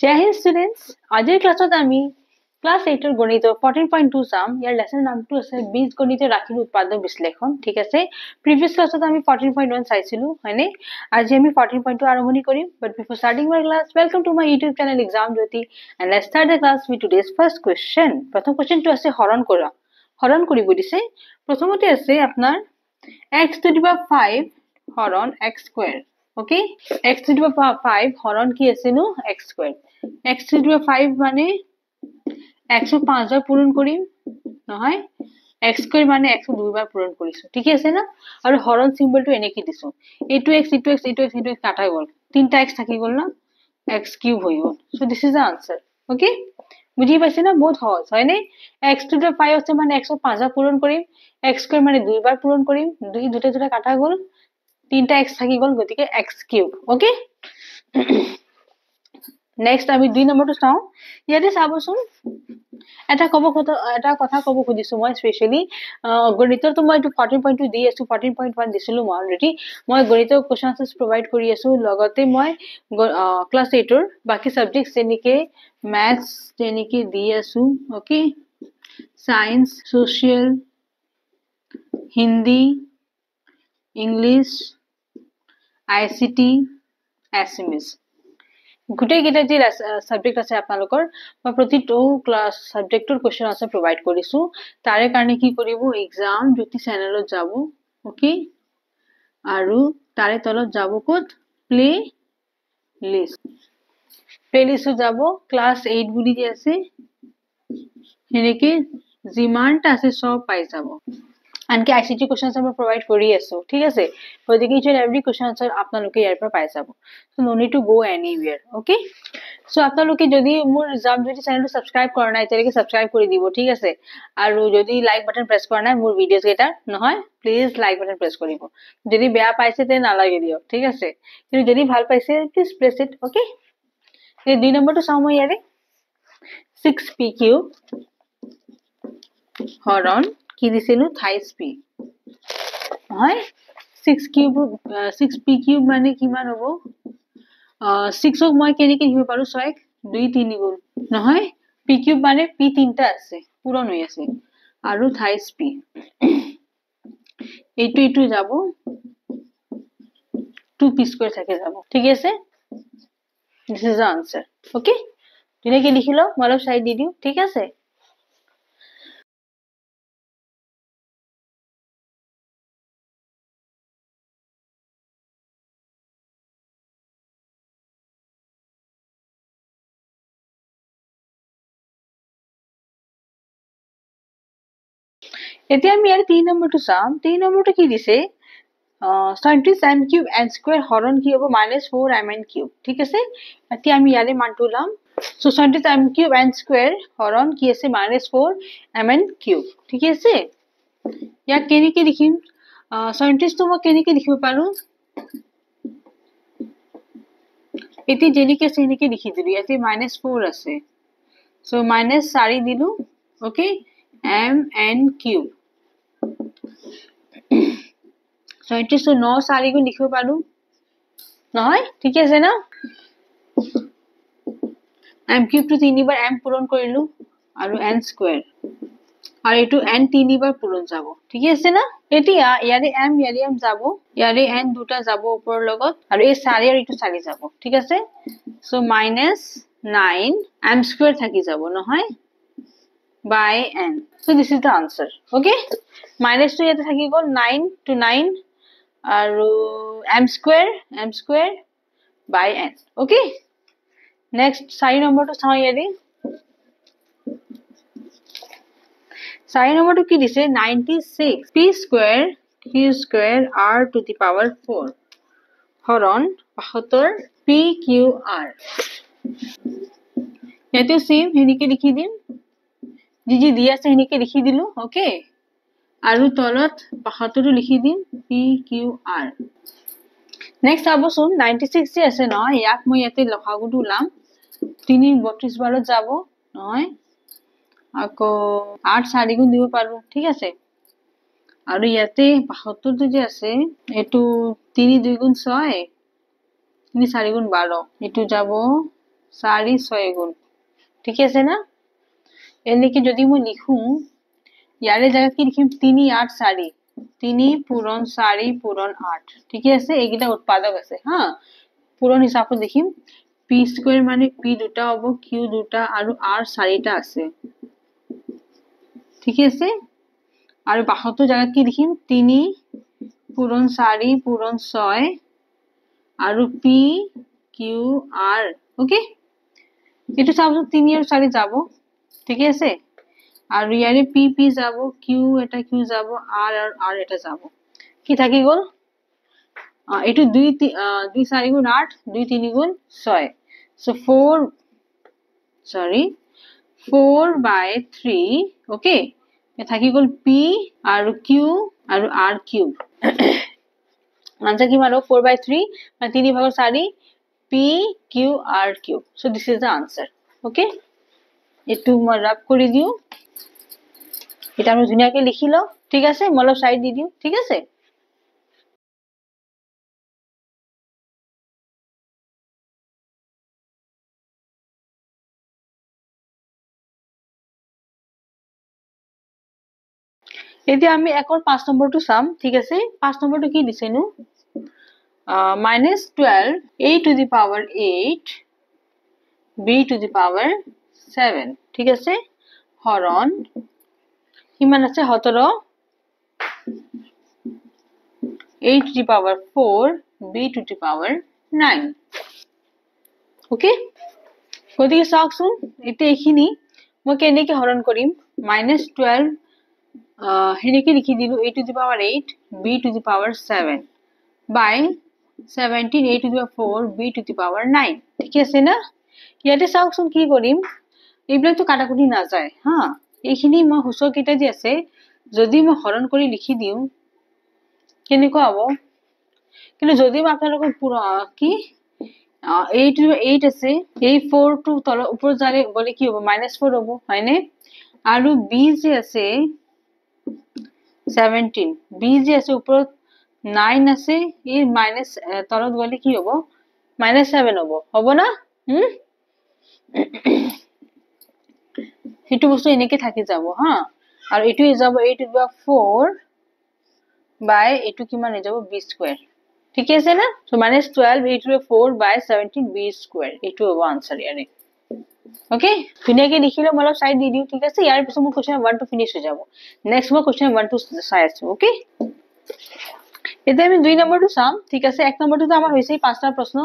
জয় Hind students, আজিৰ ক্লাছত আমি ক্লাস 8 ৰ গণিত 14.2 চাম। ইয়াৰ লেসন নামটো আছে বীজগণিতৰ ৰাশিৰ উৎপাদক বিশ্লেষণ। ঠিক আছে, প্ৰিভিয়াস ক্লাছত আমি 14.1 চাইছিলো, হয়নে? আজি আমি 14.2 আৰম্ভণি কৰিম। But before starting my class, welcome to my YouTube channel exam Jyoti, and let's start the class with today's first question. প্ৰথম কোয়েশ্চনটো আছে হৰণ কৰা। হৰণ কৰিব দিছে। প্ৰথমতে আছে আপোনাৰ x to the power 5 হৰণ x square. Okay, x to the power 5 হৰণ কি আছে নো x square. x to the power 5 মানে x ক 5 বাৰ পূৰণ কৰিম, নহয় x square মানে x ক 2 বাৰ পূৰণ কৰিছো। ঠিক আছে না? আৰু হৰণ সিম্বলটো এনেকৈ দিছো, এইটো x এইটো x এইটো x এইটো x কাটা গল, তিনটা x থাকি গল না, x কিউব হৈ গল। So this is the answer. Okay, বুঝি পাইছে না? বহুত সহজ, হয় নে? x to the 5 আছে মানে x ক 5 বাৰ পূৰণ কৰিম, x square মানে 2 বাৰ পূৰণ কৰিম, দুটা দুটা কাটা গল, তিনটা x থাকি গল, গতিকে x কিউব। ওকে, নেক্সট আমি 2 নম্বৰটো চাও। ইয়াতে চাবচোন, এটা কথা কব খুজিছো মই স্পেশালি গণিতৰটো মই 14.2 দি আছো, 14.1 দিছিলো মই অলৰেডি। মই গণিতৰ কোৱেশ্চন আনসাৰ্স প্ৰভাইড কৰি আছো, লগতে মই ক্লাস 8 ৰ বাকি সাবজেক্টস যেনেকে ম্যাথছ যেনেকে দি আছো। Okay, science, social, Hindi, English, ICT, SMS, গোটেই কেইটা যে সাবজেক্ট আছে আপোনালোকৰ, মই প্ৰতিটো ক্লাস সাবজেক্টৰ কোৱেশ্চন আনসাৰ প্ৰভাইড কৰিছো। তাৰে কাৰণে কি কৰিব, এক্সাম জ্যোতি চেনেলত যাব। ওকে, আৰু তাৰে তলত যাব ক'ত, প্লে লিষ্ট যাব, ক্লাস 8 বুলি যে আছে সেনেকে যিমানটা আছে সব পাই যাব। আনকি আইসিটি কোৱেশ্চন আনসাৰ মই প্ৰভাইড কৰি আছো। ঠিক আছে, গতিকে each and every question answer আপোনালোকে ইয়াৰ পৰা পাই যাব। So no need to go anywhere. Okay, so আপোনালোকে যদি মোৰ এক্সাম যদি চেনেলটো সাবস্ক্ৰাইব কৰা নাই তেতিয়ালৈকে সাবস্ক্ৰাইব কৰি দিব। ঠিক আছে, আৰু যদি লাইক বাটন প্ৰেছ কৰা নাই মোৰ ভিডিঅ'স কেইটা, নহয় প্লিজ লাইক বাটন প্ৰেছ কৰিব। যদি বেয়া পাইছে তে নালাগে দিয়ক। ঠিক আছে, কিন্তু যদি ভাল পাইছে প্লিজ প্ৰেছ ইট। ওকে, এই 2 নম্বৰটো চাও মই ইয়াৰে 6p³ হৰণ কি দিছিলো, 23p, নহয় 6p³ মানে কিমান হ'ব, 6ক মই কেনেকে লিখিব পাৰো, 6 2 3 গুণ, নহয় p³ মানে p তিনটা আছে, পূৰণ হৈ আছে, আৰু 23p এইটো যাব 2p² থাকে যাব। ঠিক আছে, this is the answer. Okay, ধুনীয়াকে লিখি লও, মই অলপ চাই দি দিও। ঠিক আছে, এতিয়া আমি ইয়াৰ 3 নম্বৰটো চাম। 3 নম্বৰটো কি দিছে, 37m³ n² হৰণ কি হ'ব, -4mn³। ঠিক আছে, এতিয়া আমি ইয়াৰে মানটো ওলাম। সো 37m³ n² হৰণ কি আছে, -4mn³। ঠিক আছে, ইয়াক কেনেকে লিখিম, 37 টো মই কেনেকে লিখিব পাৰো, এতিয়া যেনেকে আছে সেনেকে লিখি দিলো। ইয়াতে -4 আছে, সো -4 দিলো। Okay, mn³। 37 টো 9 4 গুণ লিখিব পাৰো, নহয় ঠিক আছে না? m³ টো 3 বাৰ m পূৰণ কৰিলো, আৰু n², আৰু এইটো n 3 বাৰ পূৰণ যাব। ঠিক আছে না? এতিয়া ইয়াৰে m যাব, ইয়াৰে n দুটা যাব ওপৰৰ লগত, আৰু এই 4 আৰু এইটো 4 যাব। ঠিক আছে, সো -9m² থাকি যাব, নহয় by n. So this is the answer. Okay, minus to ইয়াতে থাকি গল 9 to 9 আৰু m² by n. Okay, next 4 নম্বৰটো চাও। ইয়াৰে 4 নম্বৰটো কি দিছে, 96p² q² r to the power 4 হৰণ 72 pqr। ইয়াতে সেম সেনেকে লিখি দিম, যি দিয়া আছে সেনেকে লিখি দিলো। ওকে, আৰু তলত 72 লিখি দিম pqr। নেক্সট চাবচোন, 96 যে আছে ন, ইয়াক মই ইয়াতে লসাগুটো ওলাম, 3 32 বাৰত যাব, নহয় আকৌ 8 4 গুণ দিব পাৰো। ঠিক আছে, আৰু ইয়াতে 72 যে আছে, এইটো 3 2 গুণ 6, 3 4 গুণ 12, এইটো যাব 4 6 গুণ ঠিক আছে না এনেকি যদি মই লিখো ইয়াৰে জায়গা কি লিখিম 3 8 4 3 পূৰণ 4 পূৰণ 8 ঠিক আছে এইগিটা উৎপাদক আছে হা পূৰণ হিচাপত লিখিম p স্কয়াৰ মানে p দুটা হ'ব q দুটা আৰু r চাৰিটা আছে ঠিক আছে আৰু বাহতো জায়গা কি লিখিম 3 পূৰণ 4 পূৰণ 6 আৰু p q r ওকে এটো চাবো 3 আৰু 4 যাব ঠিক আছে আৰু ইয়াৰে p p যাব q এটা q যাব r আৰু r এটা যাব কি থাকি গল এটো 2 2 4 গুণ 8 2 3 গুণ 6 so 4/3 ওকে এ থাকি গল p আৰু q আৰু r কিউব আনসার কি মানো 4/3 মানে 3/4 p q r cube so this is the answer okay এটু মই রাব কৰি দিও এটা আমি ধুনিয়াকে লিখি লও ঠিক আছে মল সাইড দি দিও ঠিক আছে এতিয়া আমি একর 5 নম্বরটো চাম ঠিক আছে 5 নম্বরটো কি দিছেনো -12 a to the power 8 b to the power 7 ঠিক আছে হরণ কিমান আছে 17 a to the power 4 b to the power 9 okay গতিকে চাওকচোন এটা এখিনি মই কেনেকে হৰণ কৰিম -12 হেনেকে লিখি দিলো a to the power 8 b to the power 7 by 17 a to the power 4 b to the power 9 ঠিক আছে না ইয়াতে চাওকচোন কি কৰিম এইবিলাক তো কাটাকুটি না যায় হা এইখিনি মই হুসক এটা যে আছে যদি মই হৰণ কৰি লিখি দিও কেনেকৈ হ'ব কিন্তু যদি মই আপোনালোকক পুৰা কি 8 আছে এই 4 টু তল উপৰ যালে গলে কি হ'ব -4 হ'ব হয়নে আৰু b যে আছে 17 b যে আছে উপৰত 9 আছে এই মাইনাস তলত গলে কি হ'ব -7 হ'ব না হিটু বস্তু এনেকে থাকি যাব হা আৰু এটু যাব 8/4 বাই এটু কিমান হৈ যাব b স্কয়ার ঠিক আছে না সো -12 8/4 বাই 17 b স্কয়ার এটু হ'ব আনসার ইয়াৰে ওকে ধুনিয়াকে লিখিলো মল সাইড দি দিও ঠিক আছে ইয়াৰ পিছত মোৰ কোশ্চেন 1 টু ফিনিশ হৈ যাব নেক্সট মই কোশ্চেন 1 টু চাই আছো ওকে এটা আমি 2 নম্বৰটো চাম ঠিক আছে 1 নম্বৰটো তো আমাৰ হৈছে 5টা প্ৰশ্ন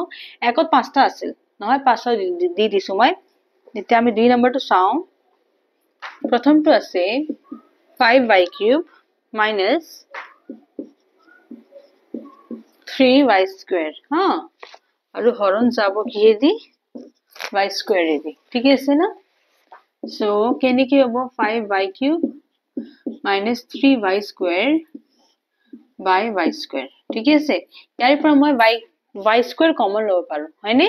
একত 5টা আছিল নহয় 5টা দি দিছো মই এতিয়া আমি 2 নম্বৰটো চাও প্ৰথমটো আছে 5y³ minus 3y² হা আৰু হৰণ যাব কি দি y² দি ঠিক আছে না সো কেনেকে হ'ব 5y³ minus 3y² by y² ঠিক আছে ইয়াৰ পৰা মই y² কমন লব পাৰো হয়নে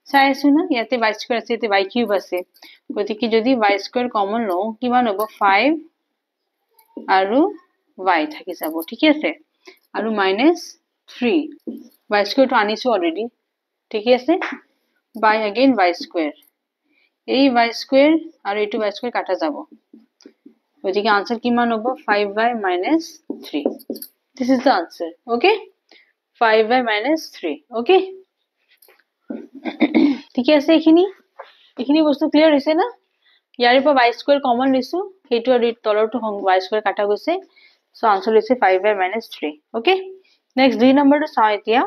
চাই আছো না ইয়াতে y² আছে ইয়াতে y³ আছে গতিকে যদি y² কমন লও কিমান হ'ব 5 আৰু y থাকি যাব ঠিক আছে আৰু -3 y² তো আনিছো অলৰেডি ঠিক আছে by again y² এই y² আৰু এটো y² কাটা যাব গতিকে আনসার কিমান হ'ব 5y - 3 this is the answer okay 5y - 3 okay ঠিক আছে এখিনি বস্তু ক্লিয়ার হৈছে না ইয়াৰ পৰা y² কমন লৈছো হেতু আৰু তলৰটো y² কাটা গৈছে সো আনসাৰ হৈছে 5y - 3 okay next 2 নম্বৰটো চাও এতিয়া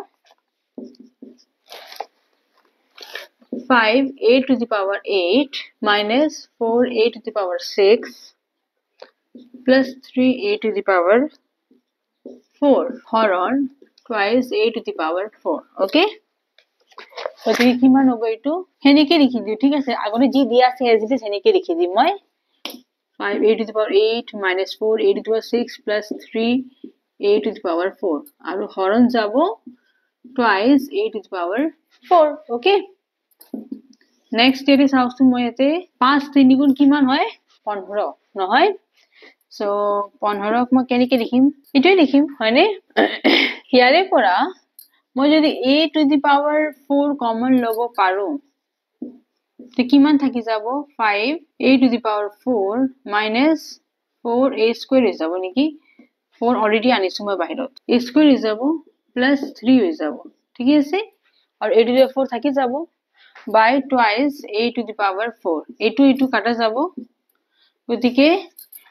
5a to the power 8 minus 4a to the power 6 plus 3a to the power 4 হরণ twice a to the power 4 okay গতিকে কিমান হ'ব এটো হেনেকে লিখি দিও ঠিক আছে আগতে জি দিয়া আছে এজিটি হেনেকে লিখি দিম মই 5a to the power 8 minus 4a to the power 6 plus 3a to the power 4 আৰু হৰণ যাব twice a to the power 4 okay next এৰি চাওচোন মই এতে 5 3 গুণ কিমান হয় 15 নহয় সো 15 ক মই কেনেকে লিখিম এটাই লিখিম হয়নে ইয়াৰে পৰা মই যদি a to the power 4 common লব পাৰো তে কিমান থাকি যাব 5a to the power 4 minus 4a square হৈ যাব নেকি 4 অলৰেডি আনিছো মই বাহিৰত a square হৈ যাব plus 3 হৈ যাব ঠিক আছে আৰু a to the 4 থাকি যাব by twice a to the power 4 এইটো কাটা যাব গতিকে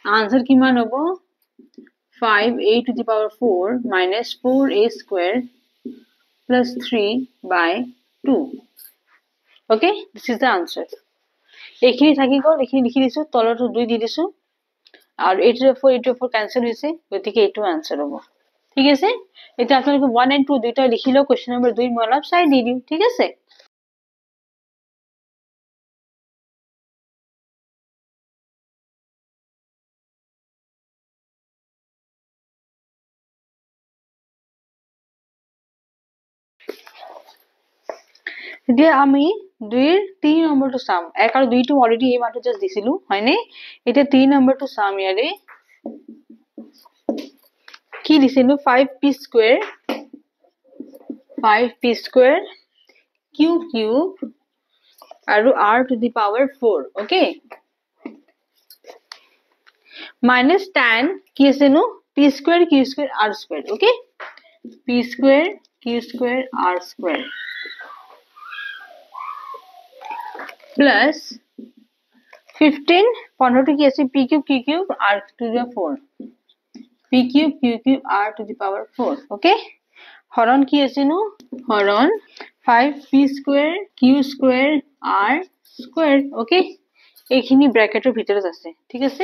আনসার কিমান হ'ব 5a to the power 4 minus 4a square plus 3 by 2 okay this is the answer এইখিনি থাকি গল এইখিনি লিখি দিছো তলটো 2 দি দিছো আৰু 8 to 4 ক্যান্সেল হৈছে গতিকে এইটো আনসার হ'ব ঠিক আছে এটা আপোনালোকে 1 and 2 দুইটা লিখিলো কোশ্চেন নম্বৰ 2 মই অলপ চাই দি দিম ঠিক আছে এতিয়া আমি 2 এর 3 নম্বৰটো চাম 1 আৰু 2 টো অলৰেডি এই মাত্ৰ জাস্ট দিছিলো হয়নে এতিয়া 3 নম্বৰটো চাম ইয়াৰে কি দিছিলো 5p square 5p square q cube আৰু r to the power 4 okay minus tan কি আছে নো p square q square r square okay p square q square r square plus 15 15 to কি আছে p cube q cube r to the 4 p cube q cube r to the power 4 okay হরণ কি আছে নো হরণ 5p square q square r square okay এইখিনি ব্র্যাকেটের ভিতৰত আছে ঠিক আছে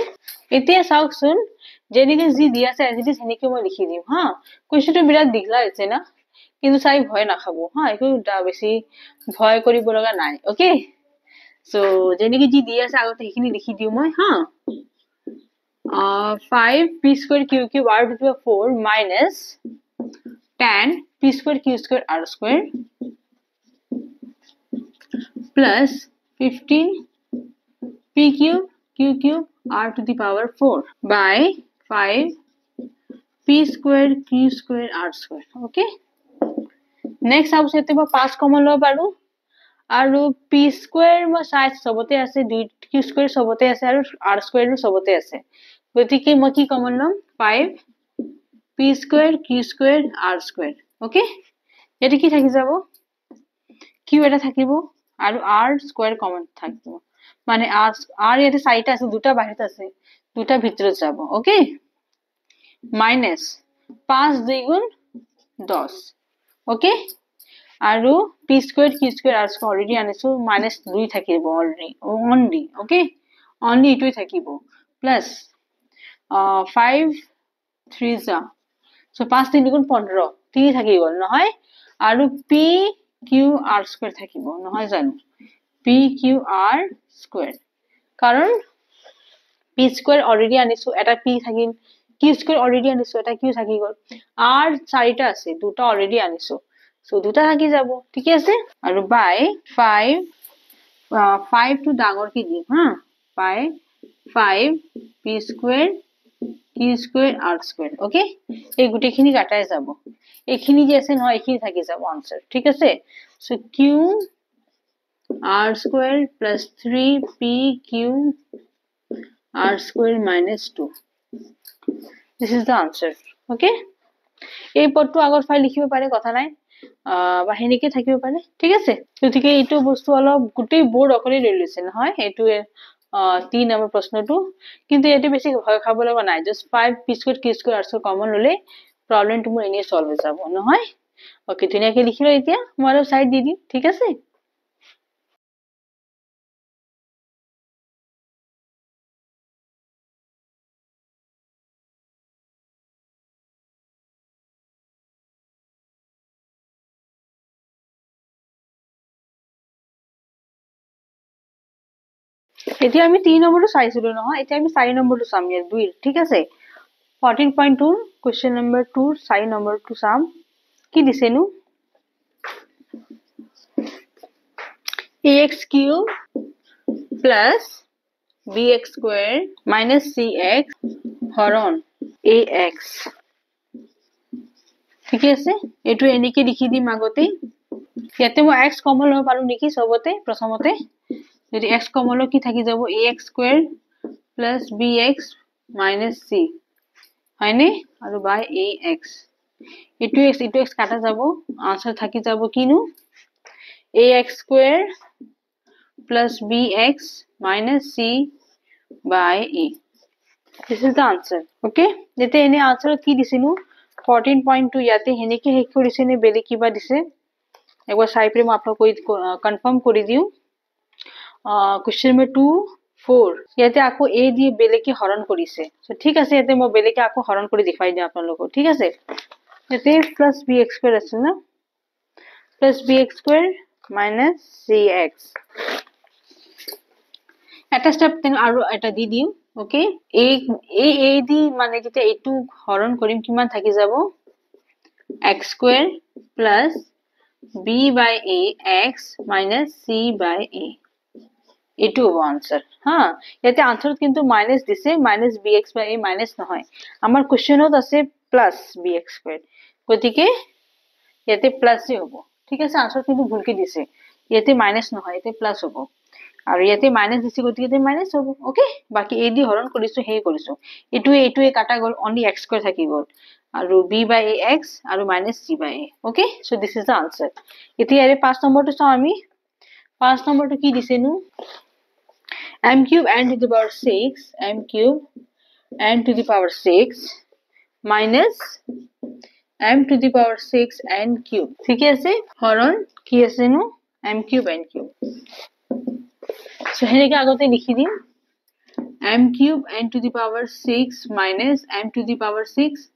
এতিয়া চাওকচোন যেনেকে জি দিয়া আছে এজ ইট ইজ হেনেকে মই লিখি দিম হা কোৱেশ্চনটো বিৰাট দিগলা হৈছে না কিন্তু চাই ভয় নাখাব হা একো বেছি ভয় কৰিব লগা নাই ওকে সো যেনেকে জি দিয়া আছে আগতে এইখিনি লিখি দিও মই হা 5p square q cube r to the 4 minus tan p square q square r square plus 15 p cube q cube r to the power 4 by 5 p square q square r square okay next house এতে মই 5 common লব পাৰো আৰু p square মই size সবতে আছে 2 q square সবতে আছে আৰু r square সবতে আছে গতিকে মই কি কমন লম 5 p square q square r square okay এটা কি থাকি যাব q এটা থাকিব আৰু r square কমন থাকিব মানে r ইয়াতে সাইটা আছে দুটা বাহিৰত আছে দুটা ভিতৰত যাব okay minus 5 2 গুণ 10 okay আৰু p square q square r square already আনিছো minus 2 থাকিব only okay only এটোই থাকিব plus 5 3 যা so 5 3 গুণ 15 3 থাকি গল নহয় আৰু p q r square থাকিব নহয় জানো p q r square কারণ p square already আনিছো এটা p থাকিল q square already আনিছো এটা q থাকি গল r চাৰিটা আছে দুটা already আনিছো সো দুটা থাকি যাব ঠিক আছে আৰু বাই 5 to ডাঙৰ কি দিম হা বাই 5 p square q square r square okay এই গুটেখিনি কাটাই যাব এইখিনি যে আছে নহয় এইখিনি থাকি যাব आंसर ঠিক আছে so q r square plus 3 p q r square minus 2 this is the answer okay এই পদটো আগৰ ফাইল লিখিব পাৰে কথা নাই বা হেনেকে থাকিব পাৰে ঠিক আছে গতিকে এইটো বস্তু অলপ গুটেই বোৰ্ড অকলে লৈ লৈছে নহয় এইটো 3 নম্বৰ প্ৰশ্নটো কিন্তু এতে বেছি ভয় খাব লগা নাই just 5 p square q square r square common ললে প্ৰবলেমটো মোৰ এনে সলভ হৈ যাব নহয় ওকে ধুনীয়াকে লিখিলো এতিয়া মই অলপ সাইড দি দিম ঠিক আছে এতিয়া আমি 3 নম্বৰটো চাইছিলো নহয় এতিয়া আমি 4 নম্বৰটো চাম ইয়াৰ 2 ঠিক আছে 14.2 question number 2 4 নম্বৰটো চাম কি দিছেনো ax cube plus bx square minus cx হরণ ax ঠিক আছে এটো এনেকে লিখি দিম আগতে ইয়াতে মই x কমন লব পাৰো নেকি সবতে প্ৰথমতে যদি x কমন লও কি থাকি যাব ax square plus bx minus c হয়নি আৰু বাই ax ইটো x কাটা যাব आंसर থাকি যাব কিনু ax square plus bx minus c by a. This is the answer. Okay? যেতে এনে answer কি দিছিনু 14.2 ইয়াতে হেনেকে হেক কৰিছে নে বেলে কিবা দিছে একবাৰ চাই প্ৰে মই আপোনাক কনফাৰ্ম কৰি দিও কোশ্চেন নম্বৰ 2 4 ইয়াতে আকৌ a দি বেলে কি হৰণ কৰিছে সো ঠিক আছে ইয়াতে মই বেলে কি আকৌ হৰণ কৰি দেখাই দিম আপোনালোকক ঠিক আছে ইয়াতে plus bx স্কয়াৰ আছে না plus bx square minus cx এটা স্টেপ তেন আৰু এটা দি দিও ওকে a দি মানে যেতে এটু হৰণ কৰিম কিমান থাকি যাব x square plus b by a x minus c by a এটু হ'ব आंसर হ্যাঁ ইয়াতে आंसर কিন্তু মাইনাস দিছে minus bx by a minus নহয় আমাৰ কোশ্চেনত আছে plus bx স্কয়াৰ গতিকে ইয়াতে প্লাসই হ'ব ঠিক আছে आंसर কিন্তু ভুলকে দিছে ইয়াতে মাইনাস নহয় ইয়াতে প্লাস হ'ব আৰু ইয়াতে মাইনাস দিছে গতিকে মাইনাস হ'ব ওকে বাকি a দি হৰণ কৰিছো হে কৰিছো এটুৱে কাটা গল only x স্কয়াৰ থাকি গল আৰু b by a x আৰু minus c by a okay so this is the answer এতিয়া এৰে 5 নম্বৰটো চাও আমি 5 নম্বৰটো কি দিছেনু m cube n to the power 6 m cube n to the power 6 minus m to the power 6 n cube ঠিক আছে হৰণ কি আছেনু m cube n cube so হেনেকে আগতে লিখি দিম m cube n to the power 6 minus m to the power 6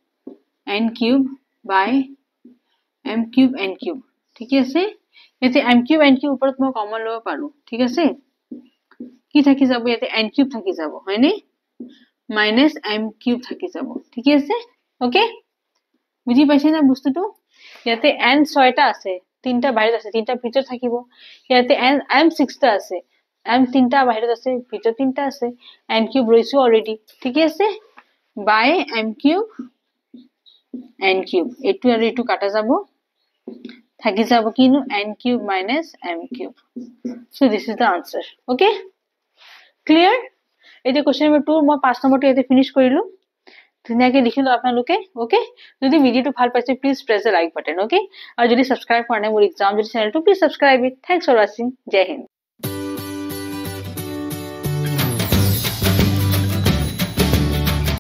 n cube by m cube n cube ঠিক আছে এতে m cube n cube ওপৰত মই কমন লব পাৰো ঠিক আছে কি থাকি যাব এতে n cube থাকি যাব হয়নি minus m cube থাকি যাব ঠিক আছে ওকে বুজি পাইছে না বস্তুটো ইয়াতে n 6টা আছে তিনটা বাহিৰত আছে তিনটা ভিতৰত থাকিব ইয়াতে m 6টা আছে m তিনটা বাহিৰত আছে ভিতৰত তিনটা আছে n cube ৰৈছো অলৰেডি ঠিক আছে by m cube n cube এটু আৰু এটু কাটা যাব থাকি যাব কিনু n cube minus m cube so this is the answer okay clear এই কোশ্চেন নম্বৰ 2 মই 5 নম্বৰটো এতে ফিনিশ কৰিলো ধুনিয়াকে লিখিলো আপোনালোকে ওকে যদি ভিডিওটো ভাল পাইছে please press the like button okay আৰু যদি সাবস্ক্ৰাইব কৰা নাই মোৰ এক্সাম যদি চেনেলটো please subscribe it thanks for watching জয় হিন্দ